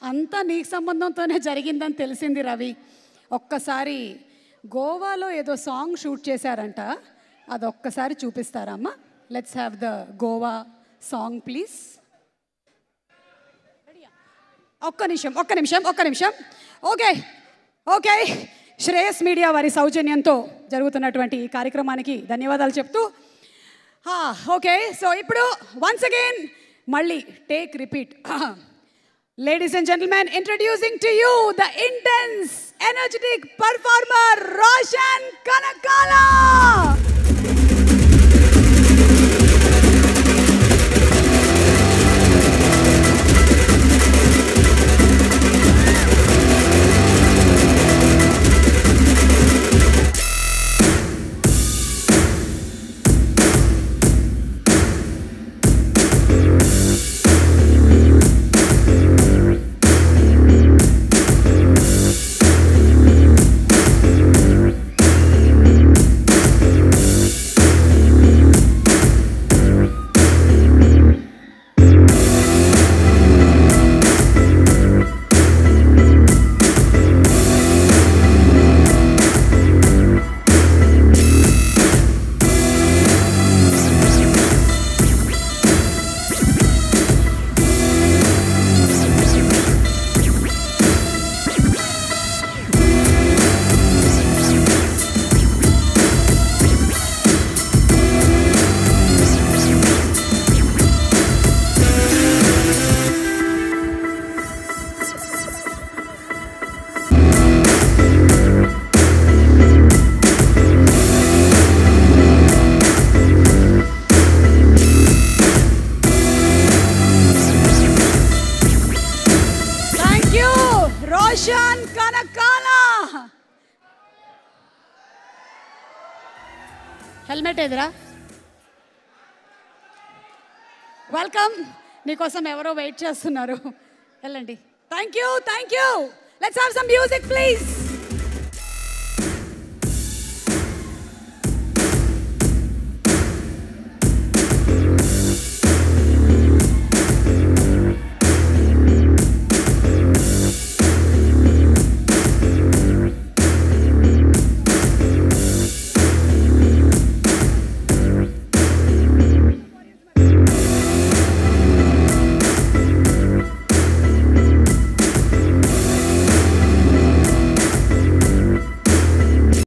అంతా నీకు సంబంధంతోనే జరిగిందని తెలిసింది రవి. ఒక్కసారి గోవాలో ఏదో సాంగ్ షూట్ చేశారంట, అదొక్కసారి చూపిస్తారా అమ్మా? Let's have the Goa song please. ఒక్క నిమిషం. ఓకే ఓకే, శ్రేయస్ మీడియా వారి సౌజన్యంతో జరుగుతున్నటువంటి ఈ కార్యక్రమానికి ధన్యవాదాలు చెప్తూ ఓకే, సో ఇప్పుడు వన్స్ అగైన్ మళ్ళీ take repeat. Ladies and gentlemen, introducing to you the intense, energetic performer Roshan Kanakala. Roshan Kanakala. Helmet ఎదురా. వెల్కమ్, నీకోసం ఎవరో వెయిట్ చేస్తున్నారు. వెళ్ళండి. Thank you. Let's have some music please.